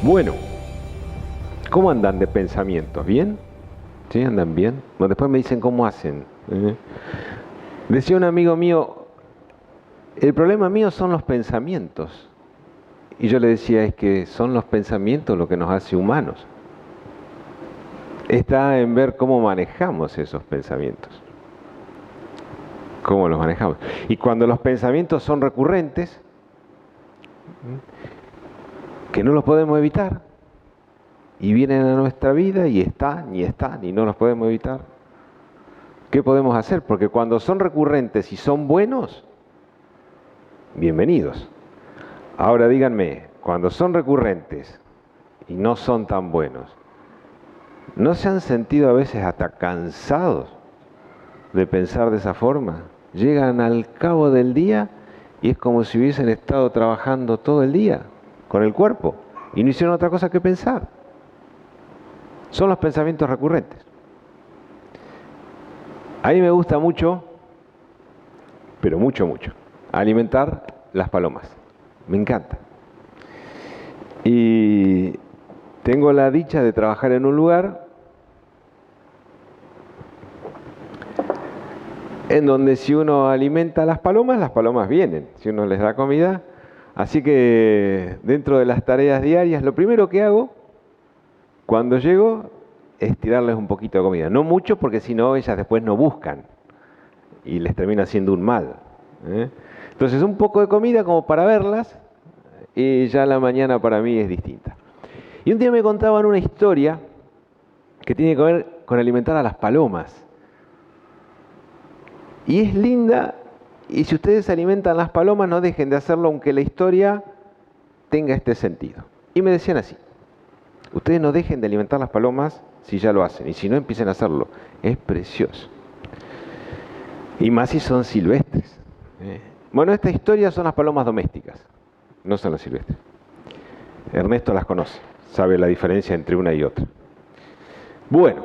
Bueno, ¿cómo andan de pensamientos? ¿Bien? ¿Sí? ¿Andan bien? Bueno, después me dicen cómo hacen. Decía un amigo mío, el problema mío son los pensamientos. Y yo le decía, es que son los pensamientos lo que nos hace humanos. Está en ver cómo manejamos esos pensamientos. Cómo los manejamos. Y cuando los pensamientos son recurrentes, que no los podemos evitar, y vienen a nuestra vida y están, y no los podemos evitar, ¿qué podemos hacer? Porque cuando son recurrentes y son buenos, bienvenidos. Ahora díganme, cuando son recurrentes y no son tan buenos, ¿no se han sentido a veces hasta cansados de pensar de esa forma? Llegan al cabo del día y es como si hubiesen estado trabajando todo el día con el cuerpo y no hicieron otra cosa que pensar. Son los pensamientos recurrentes. A mí me gusta mucho, pero mucho, alimentar las palomas. Me encanta. Y tengo la dicha de trabajar en un lugar en donde si uno alimenta a las palomas vienen, si uno les da comida. Así que dentro de las tareas diarias, lo primero que hago cuando llego es tirarles un poquito de comida. No mucho porque si no ellas después no buscan y les termina haciendo un mal. Entonces un poco de comida como para verlas y ya la mañana para mí es distinta. Y un día me contaban una historia que tiene que ver con alimentar a las palomas. Y es linda, y si ustedes alimentan las palomas no dejen de hacerlo aunque la historia tenga este sentido. Y me decían así, ustedes no dejen de alimentar las palomas si ya lo hacen, y si no empiecen a hacerlo. Es precioso. Y más si son silvestres. Bueno, esta historia son las palomas domésticas, no son las silvestres. Ernesto las conoce, sabe la diferencia entre una y otra. Bueno,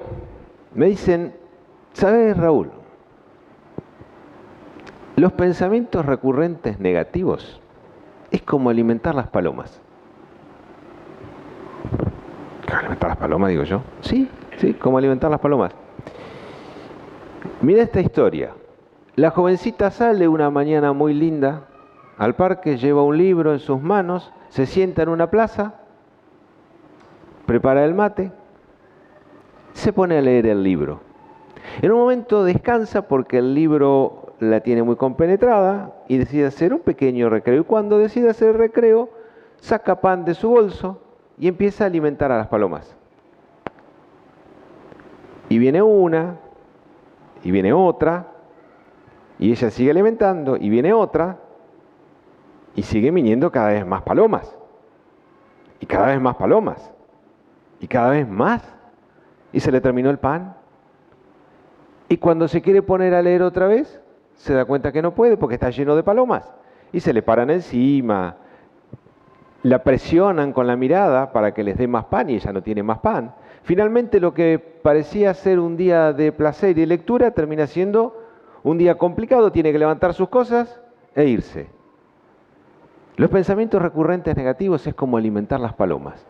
me dicen, ¿sabes, Raúl? Los pensamientos recurrentes negativos es como alimentar las palomas. ¿Alimentar las palomas, digo yo? Sí, como alimentar las palomas. Mira esta historia. La jovencita sale una mañana muy linda al parque, lleva un libro en sus manos, se sienta en una plaza, prepara el mate, se pone a leer el libro. En un momento descansa porque el libro la tiene muy compenetrada y decide hacer un pequeño recreo. Y cuando decide hacer el recreo, saca pan de su bolso y empieza a alimentar a las palomas. Y viene una, y viene otra, y ella sigue alimentando, y viene otra, y siguen viniendo cada vez más palomas. Y cada vez más palomas. Y cada vez más. Y se le terminó el pan. Y cuando se quiere poner a leer otra vez, se da cuenta que no puede porque está lleno de palomas. Y se le paran encima, la presionan con la mirada para que les dé más pan y ella no tiene más pan. Finalmente lo que parecía ser un día de placer y de lectura termina siendo un día complicado, tiene que levantar sus cosas e irse. Los pensamientos recurrentes negativos es como alimentar las palomas.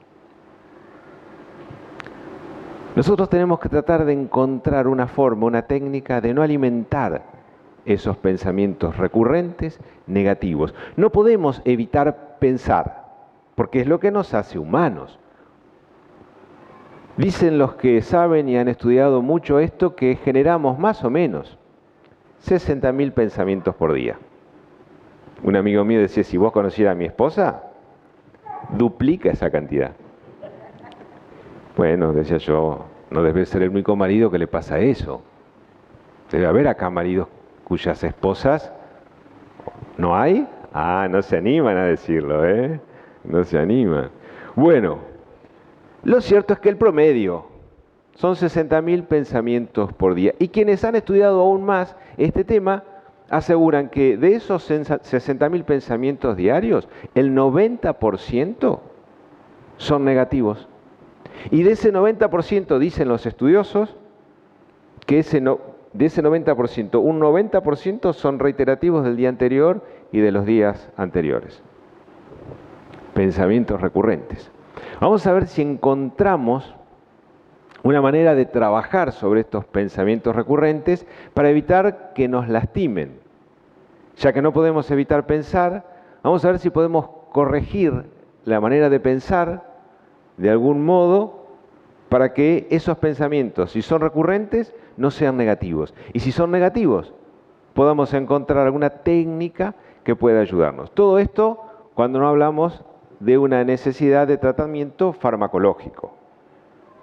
Nosotros tenemos que tratar de encontrar una forma, una técnica de no alimentar esos pensamientos recurrentes negativos. No podemos evitar pensar, porque es lo que nos hace humanos. Dicen los que saben y han estudiado mucho esto que generamos más o menos 60.000 pensamientos por día. Un amigo mío decía, si vos conocieras a mi esposa, duplica esa cantidad. Bueno, decía yo, no debe ser el único marido que le pasa eso. Debe haber acá maridos cuyas esposas no hay. No se animan a decirlo, No se animan. Bueno, lo cierto es que el promedio son 60.000 pensamientos por día. Y quienes han estudiado aún más este tema aseguran que de esos 60.000 pensamientos diarios, el 90% son negativos. Y de ese 90% dicen los estudiosos que de ese 90%, un 90% son reiterativos del día anterior y de los días anteriores. Pensamientos recurrentes. Vamos a ver si encontramos una manera de trabajar sobre estos pensamientos recurrentes para evitar que nos lastimen. Ya que no podemos evitar pensar, vamos a ver si podemos corregir la manera de pensar de algún modo para que esos pensamientos, si son recurrentes, no sean negativos. Y si son negativos, podamos encontrar alguna técnica que pueda ayudarnos. Todo esto cuando no hablamos de una necesidad de tratamiento farmacológico.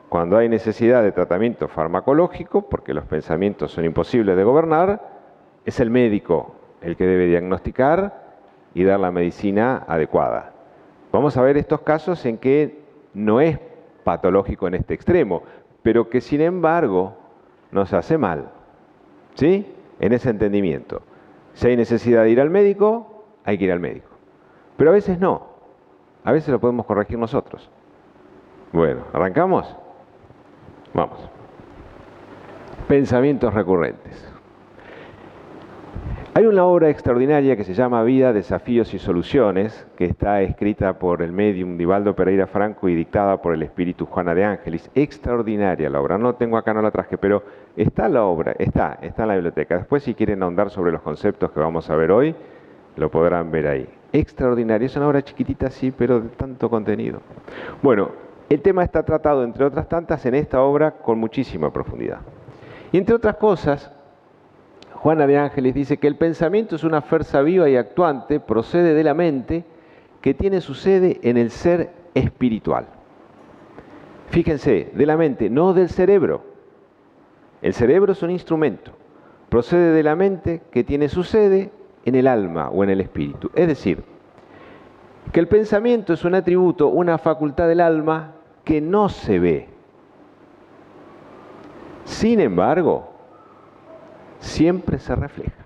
Cuando hay necesidad de tratamiento farmacológico, porque los pensamientos son imposibles de gobernar, es el médico el que debe diagnosticar y dar la medicina adecuada. Vamos a ver estos casos en que no es patológico en este extremo, pero que sin embargo nos hace mal, ¿sí? En ese entendimiento. Si hay necesidad de ir al médico, hay que ir al médico. Pero a veces no, a veces lo podemos corregir nosotros. Bueno, ¿arrancamos? Vamos. Pensamientos recurrentes. Hay una obra extraordinaria que se llama Vida, Desafíos y Soluciones, que está escrita por el médium Divaldo Pereira Franco y dictada por el espíritu Juana de Ángelis. Extraordinaria la obra. No tengo acá, no la traje, pero está la obra, está en la biblioteca. Después, si quieren ahondar sobre los conceptos que vamos a ver hoy, lo podrán ver ahí. Extraordinaria. Es una obra chiquitita, sí, pero de tanto contenido. Bueno, el tema está tratado, entre otras tantas, en esta obra con muchísima profundidad. Y entre otras cosas, Juana de Ángelis dice que el pensamiento es una fuerza viva y actuante, procede de la mente, que tiene su sede en el ser espiritual. Fíjense, de la mente, no del cerebro. El cerebro es un instrumento. Procede de la mente que tiene su sede en el alma o en el espíritu. Es decir, que el pensamiento es un atributo, una facultad del alma que no se ve. Sin embargo, siempre se refleja.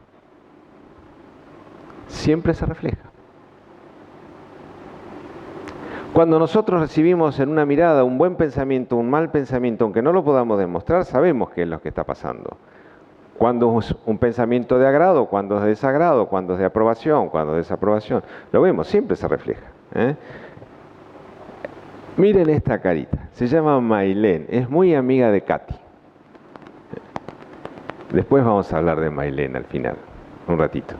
Siempre se refleja. Cuando nosotros recibimos en una mirada un buen pensamiento, un mal pensamiento, aunque no lo podamos demostrar, sabemos qué es lo que está pasando. Cuando es un pensamiento de agrado, cuando es de desagrado, cuando es de aprobación, cuando es desaprobación. Lo vemos, siempre se refleja. Miren esta carita, se llama Mailén, es muy amiga de Katy. Después vamos a hablar de Mailén al final, un ratito.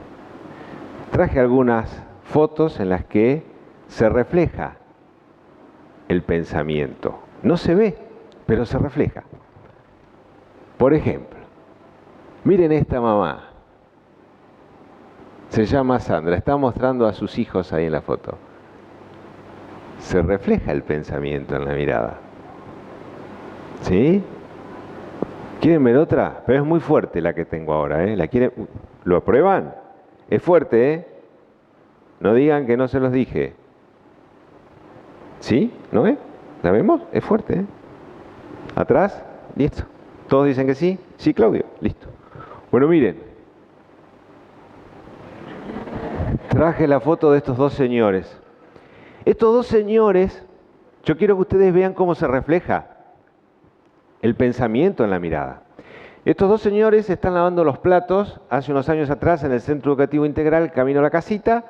Traje algunas fotos en las que se refleja el pensamiento. No se ve, pero se refleja. Por ejemplo, miren esta mamá. Se llama Sandra, está mostrando a sus hijos ahí en la foto. Se refleja el pensamiento en la mirada. ¿Sí? ¿Quieren ver otra? Pero es muy fuerte la que tengo ahora, ¿eh? ¿La quieren? ¿Lo aprueban? Es fuerte, ¿eh? No digan que no se los dije. ¿Sí? ¿No ve? ¿La vemos? Es fuerte, ¿eh? ¿Atrás? Listo. ¿Todos dicen que sí? Sí, Claudio. Listo. Bueno, miren. Traje la foto de estos dos señores. Estos dos señores, yo quiero que ustedes vean cómo se refleja el pensamiento en la mirada. Estos dos señores están lavando los platos hace unos años atrás en el Centro Educativo Integral, camino a la casita,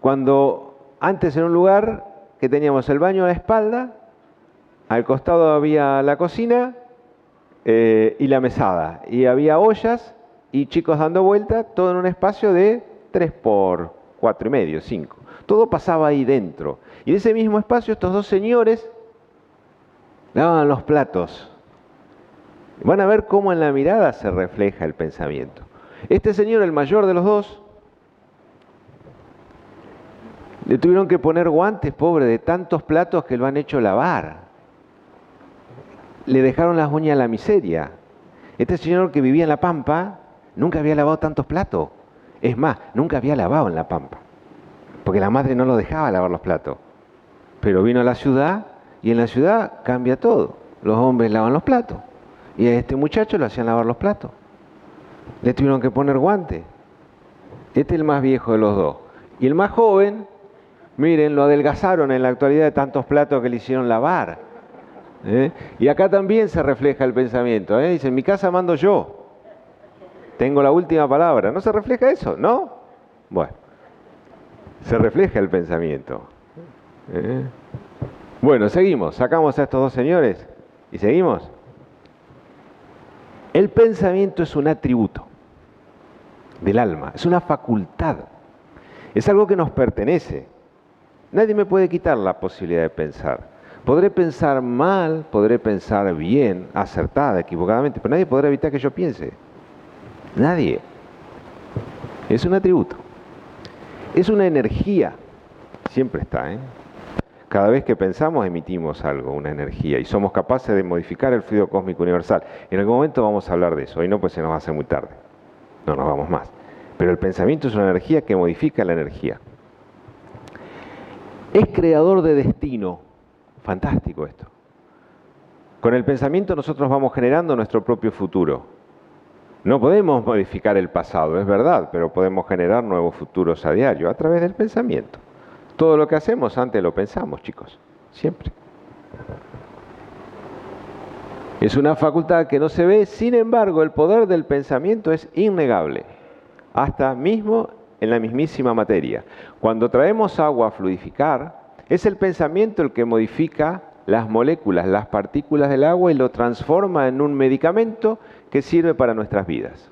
cuando antes era un lugar que teníamos el baño a la espalda, al costado había la cocina y la mesada, y había ollas y chicos dando vuelta, todo en un espacio de 3 por 4,5, 5. Todo pasaba ahí dentro. Y en ese mismo espacio estos dos señores lavaban los platos. Van a ver cómo en la mirada se refleja el pensamiento. Este señor, el mayor de los dos, le tuvieron que poner guantes, pobre, de tantos platos que lo han hecho lavar. Le dejaron las uñas a la miseria. Este señor que vivía en La Pampa nunca había lavado tantos platos. Es más, nunca había lavado en La Pampa, porque la madre no lo dejaba lavar los platos. Pero vino a la ciudad y en la ciudad cambia todo. Los hombres lavan los platos. Y a este muchacho le hacían lavar los platos. Le tuvieron que poner guantes. Este es el más viejo de los dos. Y el más joven, miren, lo adelgazaron en la actualidad de tantos platos que le hicieron lavar. Y acá también se refleja el pensamiento. Dice, en mi casa mando yo. Tengo la última palabra. ¿No se refleja eso? ¿No? Bueno, se refleja el pensamiento. Bueno, seguimos. Sacamos a estos dos señores y seguimos. El pensamiento es un atributo del alma, es una facultad, es algo que nos pertenece. Nadie me puede quitar la posibilidad de pensar. Podré pensar mal, podré pensar bien, acertada, equivocadamente, pero nadie podrá evitar que yo piense. Nadie. Es un atributo. Es una energía. Siempre está, ¿eh? Cada vez que pensamos emitimos algo, una energía, y somos capaces de modificar el fluido cósmico universal. En algún momento vamos a hablar de eso, hoy no, pues se nos va a hacer muy tarde. No nos vamos más. Pero el pensamiento es una energía que modifica la energía. Es creador de destino. Fantástico esto. Con el pensamiento nosotros vamos generando nuestro propio futuro. No podemos modificar el pasado, es verdad, pero podemos generar nuevos futuros a diario a través del pensamiento. Todo lo que hacemos antes lo pensamos, chicos, siempre. Es una facultad que no se ve, sin embargo, el poder del pensamiento es innegable, hasta mismo en la mismísima materia. Cuando traemos agua a fluidificar, es el pensamiento el que modifica las moléculas, las partículas del agua y lo transforma en un medicamento que sirve para nuestras vidas.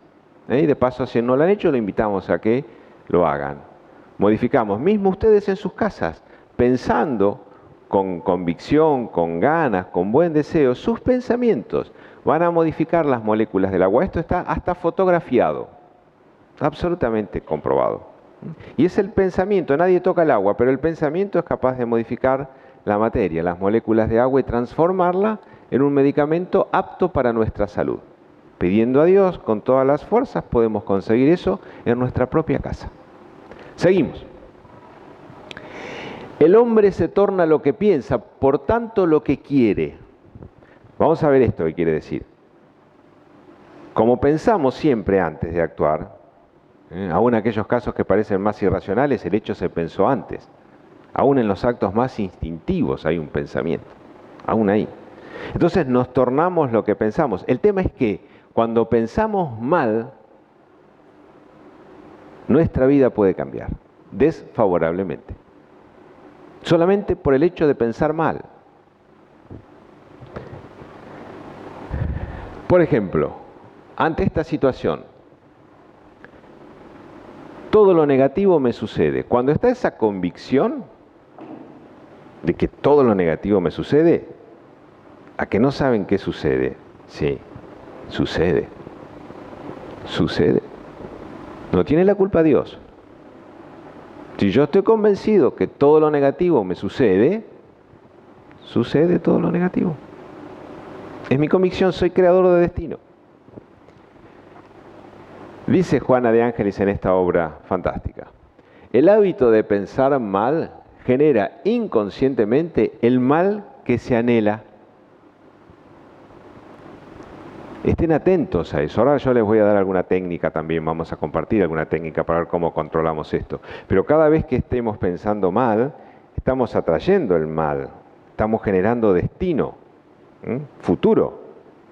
Y de paso, si no lo han hecho, lo invitamos a que lo hagan. Modificamos, mismo ustedes en sus casas, pensando con convicción, con ganas, con buen deseo, sus pensamientos van a modificar las moléculas del agua. Esto está hasta fotografiado, absolutamente comprobado. Y es el pensamiento, nadie toca el agua, pero el pensamiento es capaz de modificar la materia, las moléculas de agua y transformarla en un medicamento apto para nuestra salud. Pidiendo a Dios con todas las fuerzas podemos conseguir eso en nuestra propia casa. Seguimos. El hombre se torna lo que piensa, por tanto lo que quiere. Vamos a ver esto que quiere decir. Como pensamos siempre antes de actuar, aún en aquellos casos que parecen más irracionales, el hecho se pensó antes. Aún en los actos más instintivos hay un pensamiento, aún ahí. Entonces nos tornamos lo que pensamos. El tema es que cuando pensamos mal, nuestra vida puede cambiar desfavorablemente. Solamente por el hecho de pensar mal. Por ejemplo, ante esta situación, todo lo negativo me sucede. Cuando está esa convicción de que todo lo negativo me sucede, ¿a que no saben qué sucede? Sí, sucede. Sucede. No tiene la culpa Dios. Si yo estoy convencido que todo lo negativo me sucede, sucede todo lo negativo. Es mi convicción, soy creador de destino. Dice Juana de Ángelis en esta obra fantástica: el hábito de pensar mal genera inconscientemente el mal que se anhela. Estén atentos a eso. Ahora yo les voy a dar alguna técnica también, vamos a compartir alguna técnica para ver cómo controlamos esto. Pero cada vez que estemos pensando mal, estamos atrayendo el mal, estamos generando destino, futuro,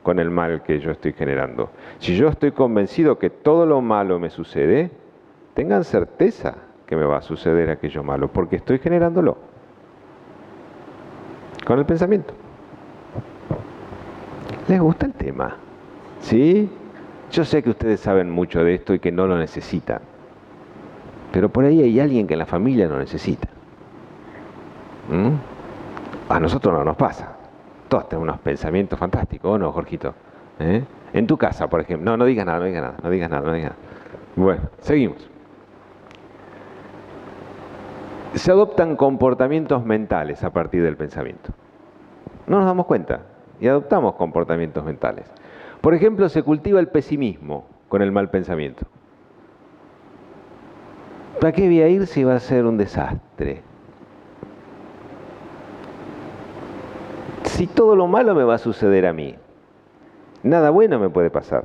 con el mal que yo estoy generando. Si yo estoy convencido que todo lo malo me sucede, tengan certeza que me va a suceder aquello malo, porque estoy generándolo con el pensamiento. ¿Les gusta el tema? ¿Sí? Yo sé que ustedes saben mucho de esto y que no lo necesitan, pero por ahí hay alguien que en la familia lo necesita. A nosotros no nos pasa. Todos tenemos unos pensamientos fantásticos, ¿o no, Jorgito? En tu casa, por ejemplo. No digas nada, no digas nada, no digas nada, no digas nada. Bueno, seguimos. Se adoptan comportamientos mentales a partir del pensamiento. No nos damos cuenta y adoptamos comportamientos mentales. Por ejemplo, se cultiva el pesimismo con el mal pensamiento. ¿Para qué voy a ir si va a ser un desastre? Si todo lo malo me va a suceder a mí, nada bueno me puede pasar.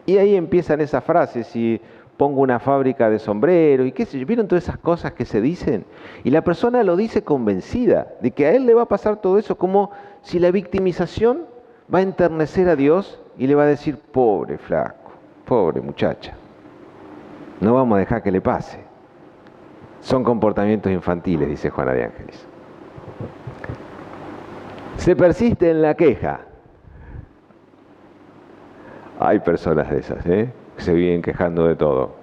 Y ahí empiezan esas frases: si pongo una fábrica de sombreros y qué sé yo, ¿vieron todas esas cosas que se dicen? Y la persona lo dice convencida de que a él le va a pasar todo eso, como si la victimización va a enternecer a Dios y le va a decir: pobre flaco, pobre muchacha, no vamos a dejar que le pase. Son comportamientos infantiles, dice Juana de Ángelis. Se persiste en la queja. Hay personas de esas, que se viven quejando de todo.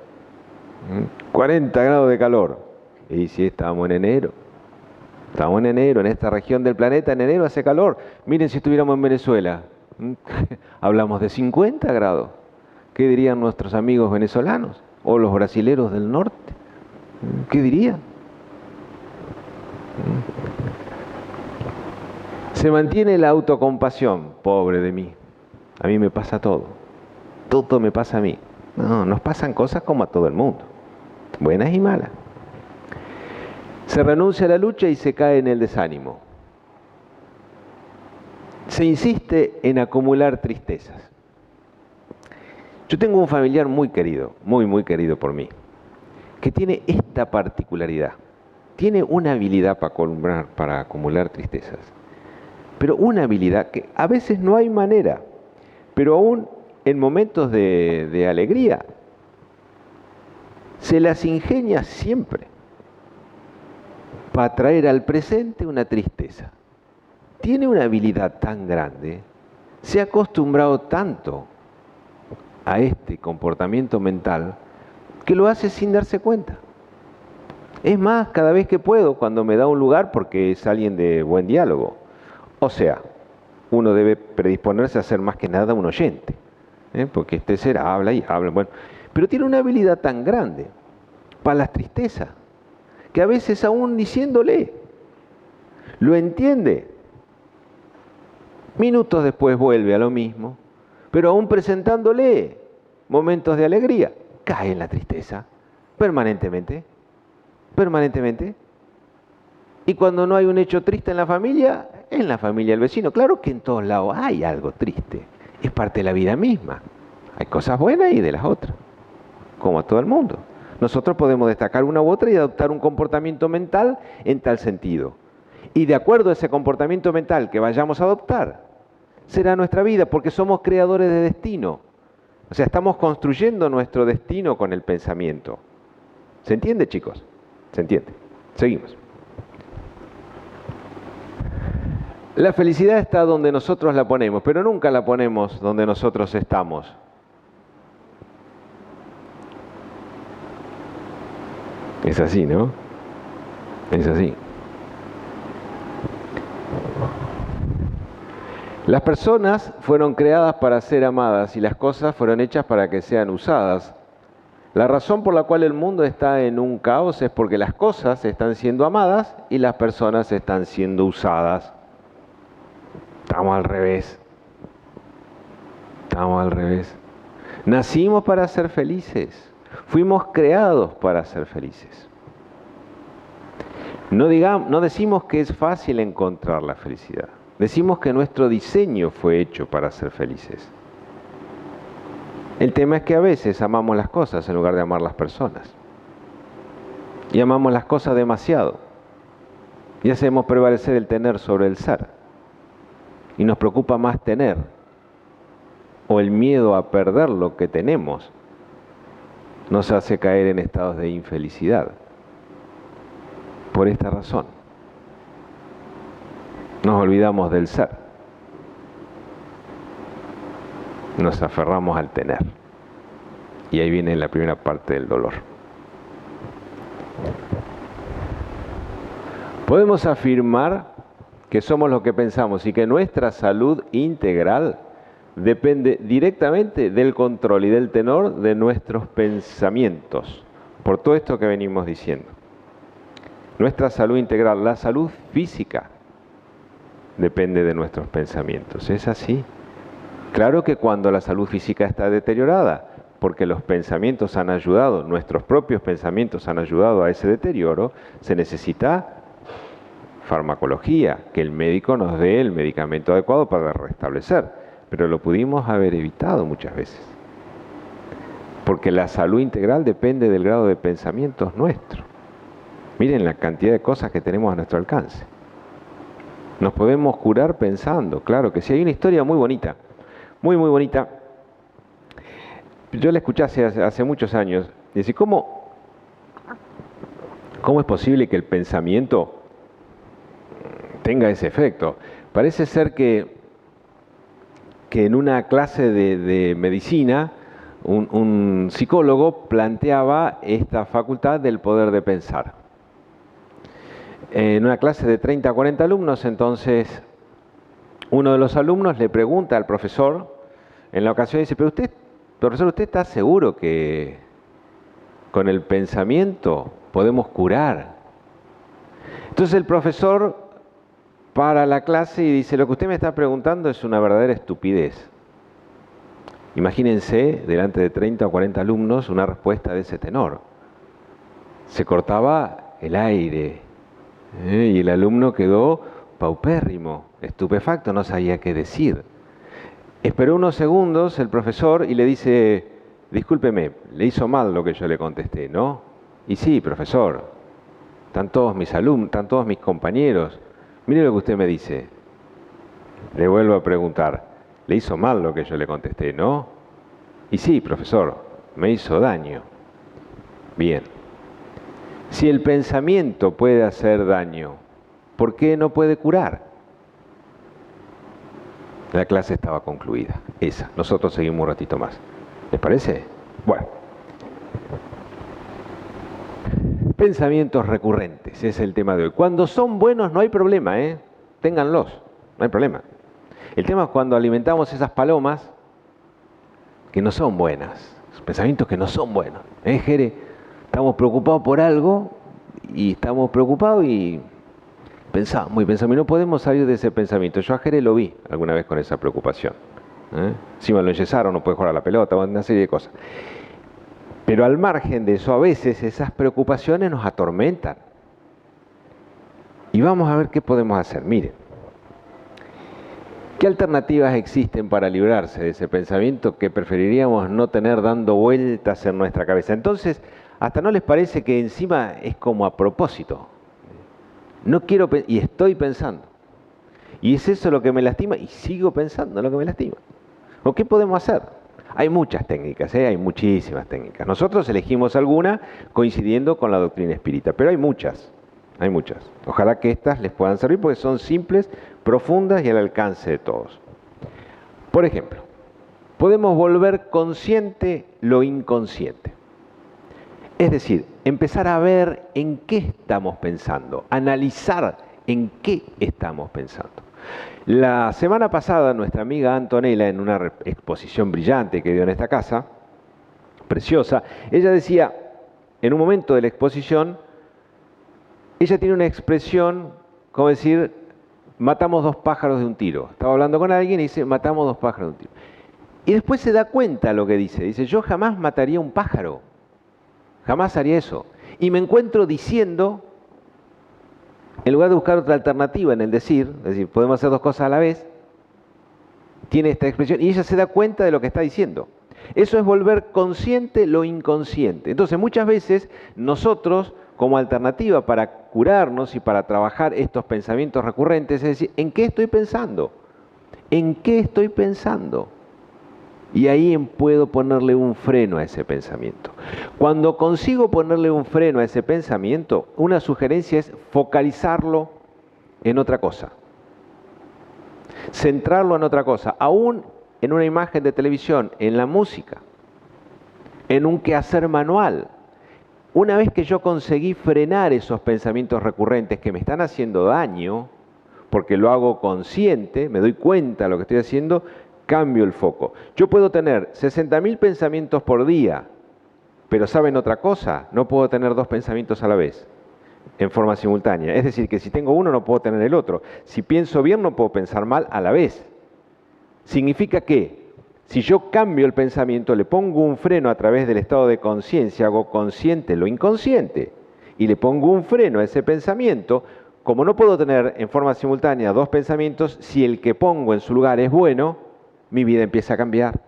40 grados de calor. Y si estamos en enero. Estamos en enero, en esta región del planeta, en enero hace calor. Miren si estuviéramos en Venezuela. Hablamos de 50 grados. ¿Qué dirían nuestros amigos venezolanos? O los brasileros del norte. ¿Qué dirían? Se mantiene la autocompasión. Pobre de mí. A mí me pasa todo. Todo me pasa a mí. No, nos pasan cosas como a todo el mundo. Buenas y malas. Se renuncia a la lucha y se cae en el desánimo. Se insiste en acumular tristezas. Yo tengo un familiar muy querido, muy querido por mí, que tiene esta particularidad. Tiene una habilidad para acumular tristezas. Pero una habilidad que a veces no hay manera, pero aún en momentos de alegría, se las ingenia siempre para traer al presente una tristeza. Tiene una habilidad tan grande, se ha acostumbrado tanto a este comportamiento mental que lo hace sin darse cuenta. Es más, cada vez que puedo, cuando me da un lugar, porque es alguien de buen diálogo. O sea, uno debe predisponerse a ser más que nada un oyente, porque este ser habla y habla. Bueno, pero tiene una habilidad tan grande para las tristezas, que a veces aún diciéndole, lo entiende. Minutos después vuelve a lo mismo, pero aún presentándole momentos de alegría, cae en la tristeza, permanentemente. Y cuando no hay un hecho triste en la familia del vecino. Claro que en todos lados hay algo triste, es parte de la vida misma. Hay cosas buenas y de las otras, como a todo el mundo. Nosotros podemos destacar una u otra y adoptar un comportamiento mental en tal sentido. Y de acuerdo a ese comportamiento mental que vayamos a adoptar, será nuestra vida, porque somos creadores de destino. O sea, estamos construyendo nuestro destino con el pensamiento. ¿Se entiende, chicos? ¿Se entiende? Seguimos. La felicidad está donde nosotros la ponemos, pero nunca la ponemos donde nosotros estamos. Es así, ¿no? Es así. Las personas fueron creadas para ser amadas y las cosas fueron hechas para que sean usadas. La razón por la cual el mundo está en un caos es porque las cosas están siendo amadas y las personas están siendo usadas. Estamos al revés. Estamos al revés. Nacimos para ser felices. Fuimos creados para ser felices. No decimos que es fácil encontrar la felicidad. Decimos que nuestro diseño fue hecho para ser felices. El tema es que a veces amamos las cosas en lugar de amar las personas. Y amamos las cosas demasiado. Y hacemos prevalecer el tener sobre el ser. Y nos preocupa más tener o el miedo a perder lo que tenemos nos hace caer en estados de infelicidad. Por esta razón, nos olvidamos del ser. Nos aferramos al tener. Y ahí viene la primera parte del dolor. Podemos afirmar que somos lo que pensamos y que nuestra salud integral depende directamente del control y del tenor de nuestros pensamientos, por todo esto que venimos diciendo. Nuestra salud integral, la salud física, depende de nuestros pensamientos. ¿Es así? Claro que cuando la salud física está deteriorada, porque los pensamientos han ayudado, nuestros propios pensamientos han ayudado a ese deterioro, se necesita farmacología, que el médico nos dé el medicamento adecuado para restablecer. Pero lo pudimos haber evitado muchas veces. Porque la salud integral depende del grado de pensamientos nuestros. Miren la cantidad de cosas que tenemos a nuestro alcance. Nos podemos curar pensando, claro que sí. Hay una historia muy bonita, muy bonita. Yo la escuché hace muchos años. Dice, ¿cómo es posible que el pensamiento tenga ese efecto? Parece ser que en una clase de medicina, un psicólogo planteaba esta facultad del poder de pensar. En una clase de 30 a 40 alumnos, entonces, uno de los alumnos le pregunta al profesor, en la ocasión dice, pero usted, profesor, ¿usted está seguro que con el pensamiento podemos curar? Entonces el profesor para la clase y dice, lo que usted me está preguntando es una verdadera estupidez. Imagínense, delante de 30 o 40 alumnos, una respuesta de ese tenor. Se cortaba el aire, y el alumno quedó paupérrimo, estupefacto, no sabía qué decir. Esperó unos segundos el profesor y le dice, discúlpeme, le hizo mal lo que yo le contesté, ¿no? Y sí, profesor, están todos mis alumnos, están todos mis compañeros. Mire lo que usted me dice. Le vuelvo a preguntar, le hizo mal lo que yo le contesté, ¿no? Y sí, profesor, me hizo daño. Bien. Si el pensamiento puede hacer daño, ¿por qué no puede curar? La clase estaba concluida, esa. Nosotros seguimos un ratito más. ¿Les parece? Bueno. Pensamientos recurrentes, es el tema de hoy. Cuando son buenos no hay problema, ténganlos, no hay problema. El tema es cuando alimentamos esas palomas que no son buenas, pensamientos que no son buenos. Jere? Estamos preocupados por algo y estamos preocupados y pensamos y no podemos salir de ese pensamiento. Yo a Jere lo vi alguna vez con esa preocupación. Encima lo enyesaron, no puede jugar a la pelota, una serie de cosas. Pero al margen de eso, a veces esas preocupaciones nos atormentan. Y vamos a ver qué podemos hacer. Miren, ¿qué alternativas existen para librarse de ese pensamiento que preferiríamos no tener dando vueltas en nuestra cabeza? Entonces, ¿hasta no les parece que encima es como a propósito? No quiero y estoy pensando. Y es eso lo que me lastima y sigo pensando lo que me lastima. ¿O qué podemos hacer? Hay muchas técnicas, hay muchísimas técnicas. Nosotros elegimos alguna coincidiendo con la doctrina espírita, pero hay muchas. Ojalá que estas les puedan servir porque son simples, profundas y al alcance de todos. Por ejemplo, podemos volver consciente lo inconsciente. Es decir, empezar a ver en qué estamos pensando, analizar en qué estamos pensando. La semana pasada nuestra amiga Antonella, en una exposición brillante que dio en esta casa, preciosa, ella decía, en un momento de la exposición, ella tiene una expresión, como decir, matamos dos pájaros de un tiro. Estaba hablando con alguien y dice, matamos dos pájaros de un tiro. Y después se da cuenta lo que dice, yo jamás mataría un pájaro, jamás haría eso. Y me encuentro diciendo, en lugar de buscar otra alternativa en el decir, es decir, podemos hacer dos cosas a la vez, tiene esta expresión y ella se da cuenta de lo que está diciendo. Eso es volver consciente lo inconsciente. Entonces, muchas veces nosotros, como alternativa para curarnos y para trabajar estos pensamientos recurrentes, es decir, ¿en qué estoy pensando? ¿En qué estoy pensando? Y ahí puedo ponerle un freno a ese pensamiento. Cuando consigo ponerle un freno a ese pensamiento, una sugerencia es focalizarlo en otra cosa. Centrarlo en otra cosa, aún en una imagen de televisión, en la música, en un quehacer manual. Una vez que yo conseguí frenar esos pensamientos recurrentes que me están haciendo daño, porque lo hago consciente, me doy cuenta de lo que estoy haciendo, cambio el foco. Yo puedo tener 60.000 pensamientos por día, pero ¿saben otra cosa? No puedo tener dos pensamientos a la vez, en forma simultánea. Es decir, que si tengo uno no puedo tener el otro. Si pienso bien no puedo pensar mal a la vez. Significa que si yo cambio el pensamiento, le pongo un freno a través del estado de conciencia, hago consciente lo inconsciente, y le pongo un freno a ese pensamiento, como no puedo tener en forma simultánea dos pensamientos, si el que pongo en su lugar es bueno, mi vida empieza a cambiar.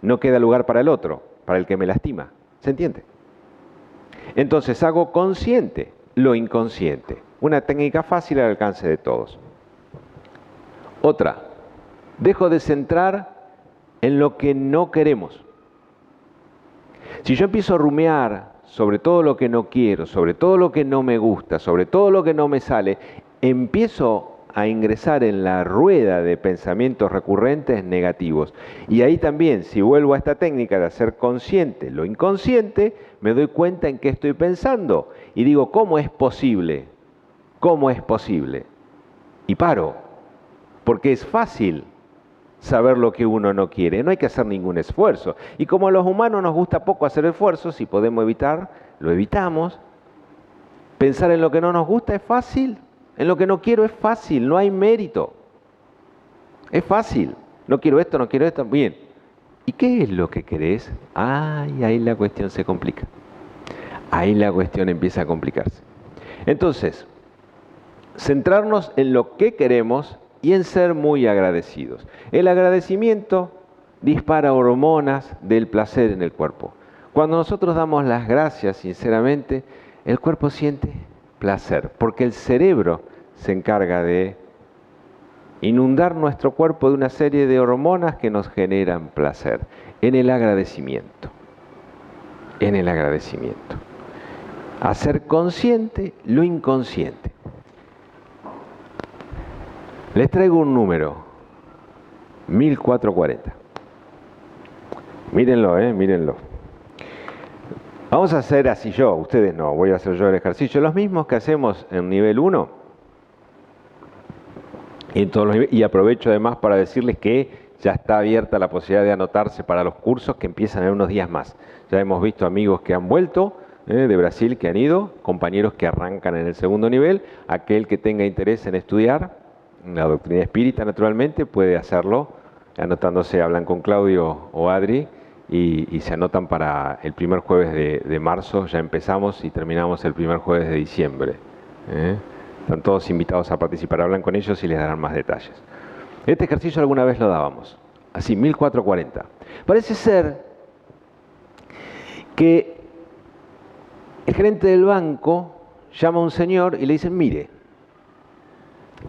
No queda lugar para el otro, para el que me lastima. ¿Se entiende? Entonces hago consciente lo inconsciente. Una técnica fácil al alcance de todos. Otra, dejo de centrar en lo que no queremos. Si yo empiezo a rumiar sobre todo lo que no quiero, sobre todo lo que no me gusta, sobre todo lo que no me sale, empiezo a ingresar en la rueda de pensamientos recurrentes negativos. Y ahí también, si vuelvo a esta técnica de hacer consciente lo inconsciente, me doy cuenta en qué estoy pensando. Y digo, ¿cómo es posible? ¿Cómo es posible? Y paro, porque es fácil saber lo que uno no quiere, no hay que hacer ningún esfuerzo. Y como a los humanos nos gusta poco hacer esfuerzos, si podemos evitar, lo evitamos. Pensar en lo que no nos gusta es fácil, en lo que no quiero es fácil, no hay mérito. Es fácil, no quiero esto, no quiero esto, bien. ¿Y qué es lo que querés? Ay, ahí la cuestión se complica. Ahí la cuestión empieza a complicarse. Entonces, centrarnos en lo que queremos y en ser muy agradecidos. El agradecimiento dispara hormonas del placer en el cuerpo. Cuando nosotros damos las gracias sinceramente, el cuerpo siente placer, porque el cerebro se encarga de inundar nuestro cuerpo de una serie de hormonas que nos generan placer, en el agradecimiento. En el agradecimiento. Hacer consciente lo inconsciente. Les traigo un número, 1440. Mírenlo, mírenlo. Vamos a hacer así yo, ustedes no, voy a hacer yo el ejercicio, los mismos que hacemos en nivel 1. Y aprovecho además para decirles que ya está abierta la posibilidad de anotarse para los cursos que empiezan en unos días más. Ya hemos visto amigos que han vuelto de Brasil, que han ido, compañeros que arrancan en el segundo nivel. Aquel que tenga interés en estudiar la doctrina espírita, naturalmente, puede hacerlo anotándose, hablan con Claudio o Adri y se anotan para el primer jueves de marzo. Ya empezamos y terminamos el primer jueves de diciembre. Están todos invitados a participar, hablan con ellos y les darán más detalles. Este ejercicio alguna vez lo dábamos, así, 1440. Parece ser que el gerente del banco llama a un señor y le dice, mire,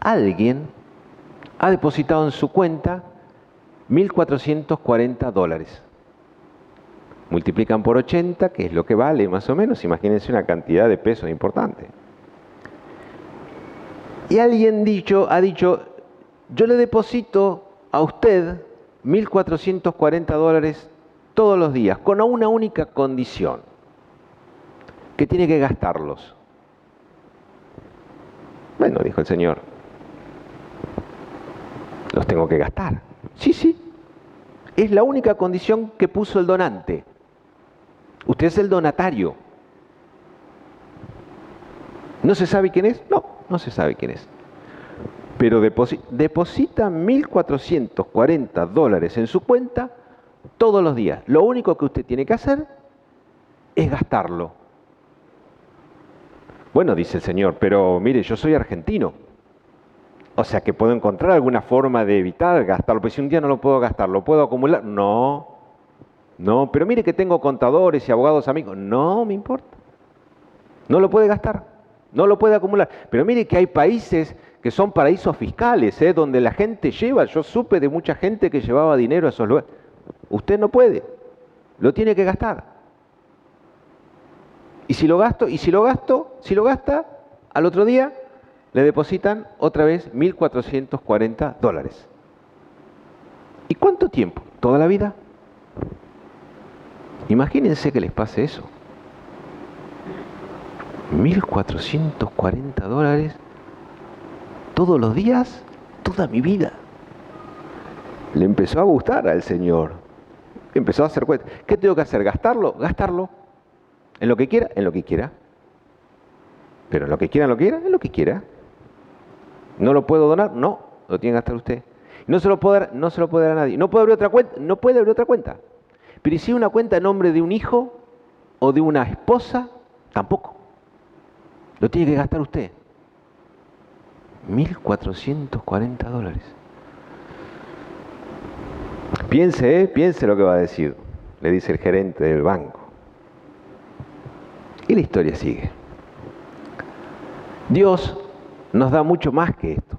alguien ha depositado en su cuenta $1.440. Multiplican por 80, que es lo que vale más o menos, imagínense una cantidad de pesos importante. Y alguien ha dicho, yo le deposito a usted $1.440 todos los días, con una única condición, que tiene que gastarlos. Bueno, dijo el señor, los tengo que gastar. Sí, sí, es la única condición que puso el donante. Usted es el donatario. ¿No se sabe quién es? No, no se sabe quién es. Pero deposita $1.440 en su cuenta todos los días. Lo único que usted tiene que hacer es gastarlo. Bueno, dice el señor, pero mire, yo soy argentino. O sea que puedo encontrar alguna forma de evitar gastarlo. Pues si un día no lo puedo gastar, ¿lo puedo acumular? No, pero mire que tengo contadores y abogados amigos. No me importa. No lo puede gastar, no lo puede acumular. Pero mire que hay países que son paraísos fiscales, donde la gente lleva. Yo supe de mucha gente que llevaba dinero a esos lugares. Usted no puede, lo tiene que gastar. Y si lo gasta, al otro día le depositan otra vez $1.440. ¿Y cuánto tiempo? ¿Toda la vida? Imagínense que les pase eso. $1.440 todos los días, toda mi vida. Le empezó a gustar al señor. Empezó a hacer cuenta. ¿Qué tengo que hacer? ¿Gastarlo? Gastarlo. ¿En lo que quiera? En lo que quiera. Pero en lo que quiera, en lo que quiera. ¿No lo puedo donar? No, lo tiene que gastar usted. No se lo puede dar, no se lo puede dar a nadie. ¿No puede abrir otra cuenta? No puede abrir otra cuenta. Pero ¿y si una cuenta en nombre de un hijo o de una esposa? Tampoco. Lo tiene que gastar usted. $1.440. Piense lo que va a decir, le dice el gerente del banco. Y la historia sigue. Dios nos da mucho más que esto.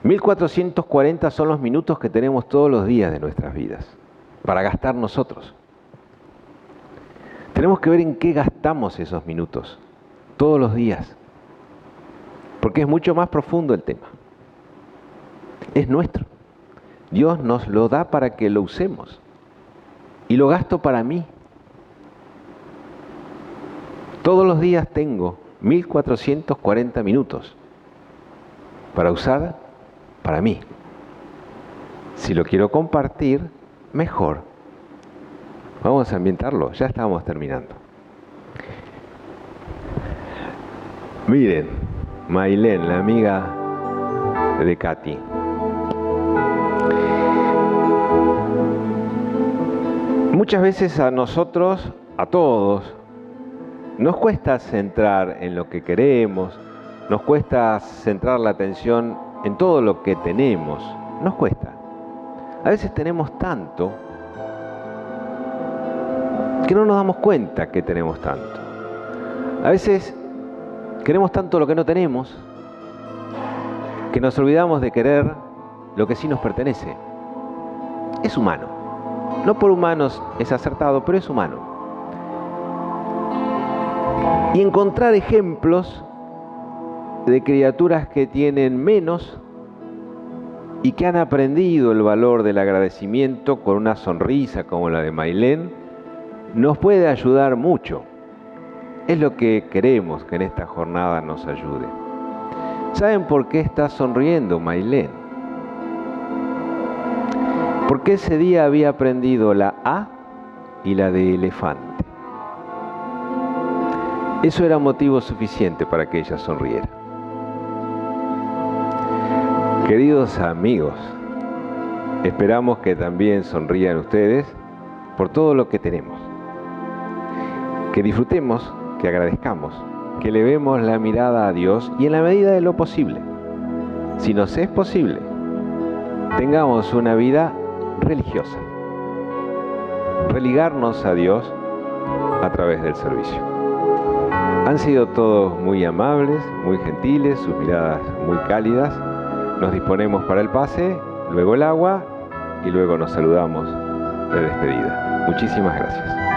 1440 son los minutos que tenemos todos los días de nuestras vidas para gastar nosotros. Tenemos que ver en qué gastamos esos minutos todos los días. Porque es mucho más profundo el tema. Es nuestro. Dios nos lo da para que lo usemos. Y lo gasto para mí. Todos los días tengo 1440 minutos para usar para mí. Si lo quiero compartir, mejor. Vamos a ambientarlo, ya estamos terminando. Miren, Maylén, la amiga de Katy. Muchas veces a nosotros, a todos, nos cuesta centrar en lo que queremos, nos cuesta centrar la atención en todo lo que tenemos, nos cuesta. A veces tenemos tanto que no nos damos cuenta que tenemos tanto. A veces queremos tanto lo que no tenemos que nos olvidamos de querer lo que sí nos pertenece. Es humano. No por humanos es acertado, pero es humano. Y encontrar ejemplos de criaturas que tienen menos y que han aprendido el valor del agradecimiento con una sonrisa como la de Maylén, nos puede ayudar mucho. Es lo que queremos que en esta jornada nos ayude. ¿Saben por qué está sonriendo Maylén? Porque ese día había aprendido la A y la de elefante. Eso era motivo suficiente para que ella sonriera. Queridos amigos, esperamos que también sonrían ustedes por todo lo que tenemos. Que disfrutemos, que agradezcamos, que elevemos la mirada a Dios y en la medida de lo posible, si nos es posible, tengamos una vida religiosa. Religarnos a Dios a través del servicio. Han sido todos muy amables, muy gentiles, sus miradas muy cálidas. Nos disponemos para el pase, luego el agua y luego nos saludamos de despedida. Muchísimas gracias.